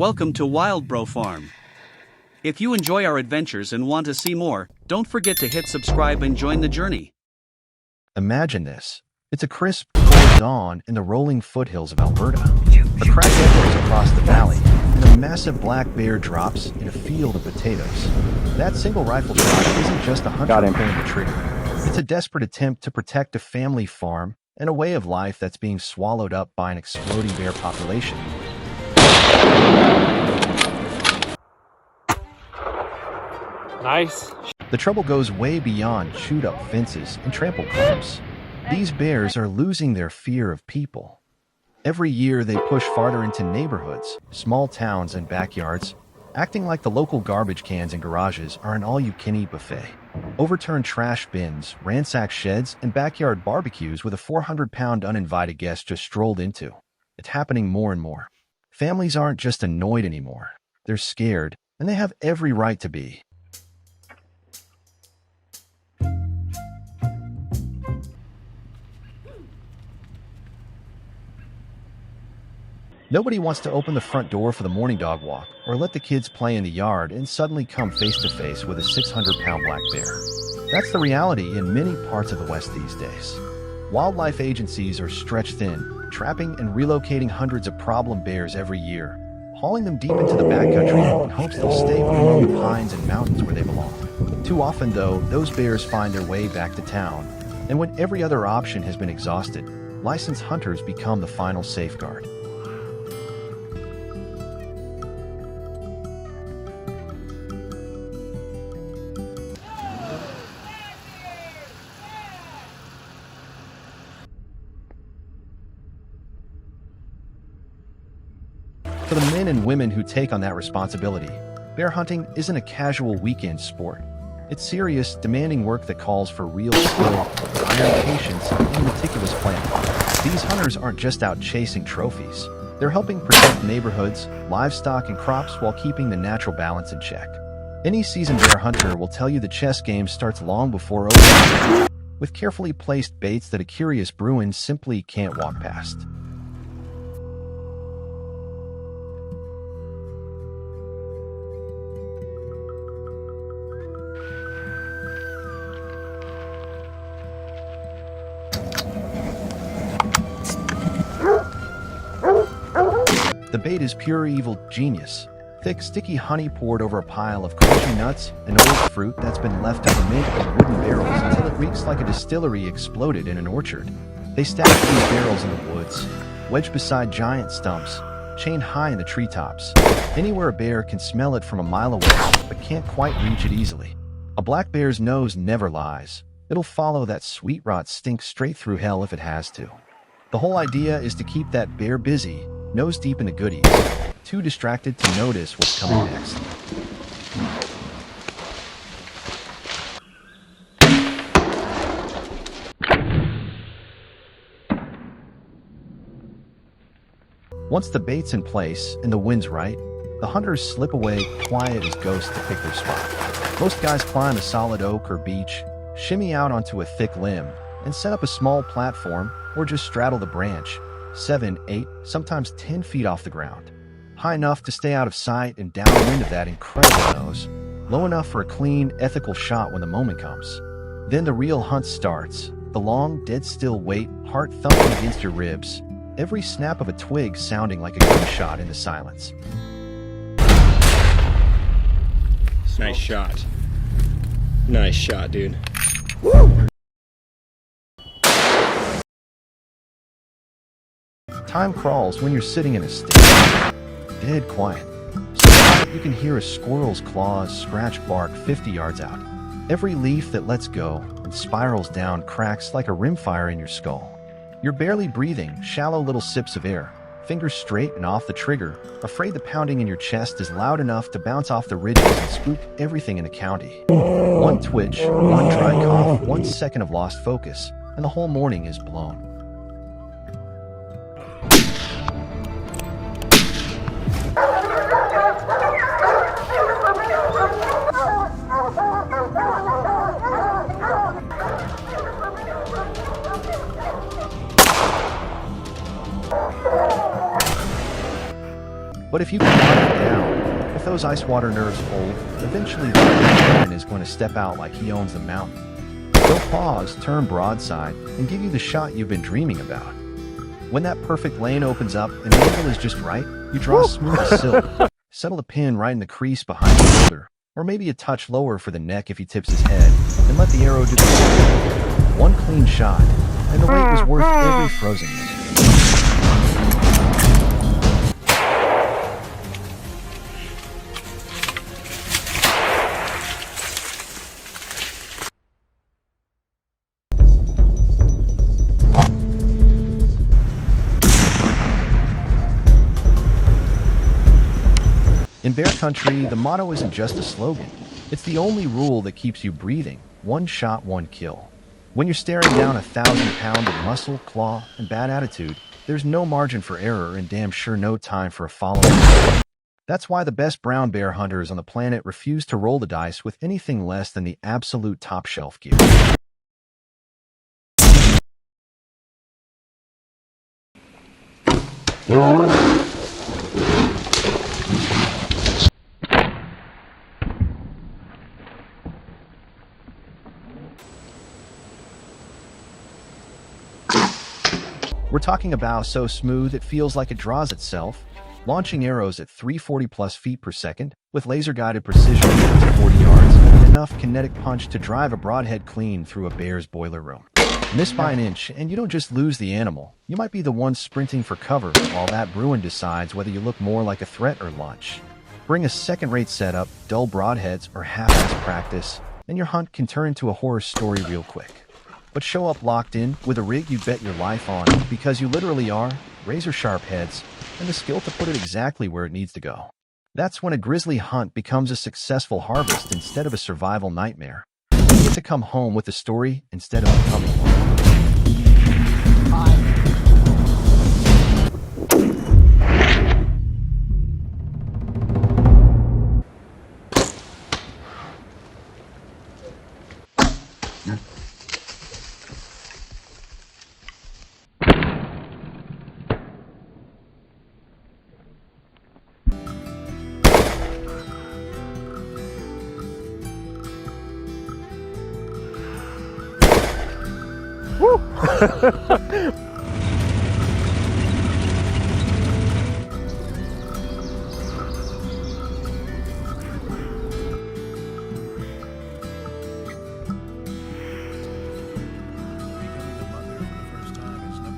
Welcome to WildBro Farm. If you enjoy our adventures and want to see more, don't forget to hit subscribe and join the journey. Imagine this. It's a crisp, cold dawn in the rolling foothills of Alberta. A crack echoes across the valley, and a massive black bear drops in a field of potatoes. That single rifle shot isn't just a hunter pulling the trigger. It's a desperate attempt to protect a family farm and a way of life that's being swallowed up by an exploding bear population. Nice. The trouble goes way beyond chewed-up fences and trampled homes. These bears are losing their fear of people. Every year they push farther into neighborhoods, small towns, and backyards, acting like the local garbage cans and garages are an all-you-can-eat buffet. Overturned trash bins, ransacked sheds, and backyard barbecues with a 400-pound uninvited guest just strolled into. It's happening more and more. Families aren't just annoyed anymore. They're scared, and they have every right to be. Nobody wants to open the front door for the morning dog walk or let the kids play in the yard and suddenly come face to face with a 600-pound black bear. That's the reality in many parts of the West these days. Wildlife agencies are stretched thin, trapping and relocating hundreds of problem bears every year, hauling them deep into the backcountry in hopes they'll stay among the pines and mountains where they belong. Too often, though, those bears find their way back to town, and when every other option has been exhausted, licensed hunters become the final safeguard. For the men and women who take on that responsibility, bear hunting isn't a casual weekend sport. It's serious, demanding work that calls for real skill, iron patience, and meticulous planning. These hunters aren't just out chasing trophies. They're helping protect neighborhoods, livestock, and crops while keeping the natural balance in check. Any seasoned bear hunter will tell you the chess game starts long before opening, with carefully placed baits that a curious Bruin simply can't walk past. The bait is pure evil genius. Thick, sticky honey poured over a pile of crunchy nuts and old fruit that's been left to ferment in wooden barrels until it reeks like a distillery exploded in an orchard. They stack these barrels in the woods, wedged beside giant stumps, chained high in the treetops. Anywhere a bear can smell it from a mile away, but can't quite reach it easily. A black bear's nose never lies. It'll follow that sweet rot stink straight through hell if it has to. The whole idea is to keep that bear busy, nose deep in the goodies, too distracted to notice what's coming next. Once the bait's in place and the wind's right, the hunters slip away quiet as ghosts to pick their spot. Most guys climb a solid oak or beech, shimmy out onto a thick limb, and set up a small platform or just straddle the branch, 7, 8, sometimes 10 feet off the ground. High enough to stay out of sight and downwind of that incredible nose, low enough for a clean, ethical shot when the moment comes. Then the real hunt starts, the long, dead-still wait, heart thumping against your ribs, every snap of a twig sounding like a gunshot in the silence. Nice shot. Nice shot, dude. Time crawls when you're sitting in a stand. Dead quiet. So quiet you can hear a squirrel's claws scratch bark 50 yards out. Every leaf that lets go and spirals down cracks like a rimfire in your skull. You're barely breathing, shallow little sips of air, fingers straight and off the trigger, afraid the pounding in your chest is loud enough to bounce off the ridges and spook everything in the county. One twitch, one dry cough, 1 second of lost focus, and the whole morning is blown. But if you can lock it down, if those ice water nerves hold, eventually the veteran is going to step out like he owns the mountain. He'll pause, turn broadside, and give you the shot you've been dreaming about. When that perfect lane opens up and the angle is just right, you draw smooth as silk. Settle the pin right in the crease behind the shoulder, or maybe a touch lower for the neck if he tips his head, and let the arrow do the rest. One clean shot, and the wait was worth every frozen minute. In bear country, the motto isn't just a slogan. It's the only rule that keeps you breathing. One shot, one kill. When you're staring down 1,000 pounds of muscle, claw, and bad attitude, there's no margin for error and damn sure no time for a follow-up. That's why the best brown bear hunters on the planet refuse to roll the dice with anything less than the absolute top-shelf gear. We're talking a bow so smooth it feels like it draws itself, launching arrows at 340 plus feet per second, with laser-guided precision to 40 yards, and enough kinetic punch to drive a broadhead clean through a bear's boiler room. Miss by an inch, and you don't just lose the animal, you might be the one sprinting for cover while that Bruin decides whether you look more like a threat or lunch. Bring a second-rate setup, dull broadheads, or half-ass practice, and your hunt can turn into a horror story real quick. But show up locked in with a rig you bet your life on, because you literally are, razor-sharp heads, and the skill to put it exactly where it needs to go. That's when a grizzly hunt becomes a successful harvest instead of a survival nightmare. You get to come home with a story instead of becoming one. Becoming the mother for the first time is no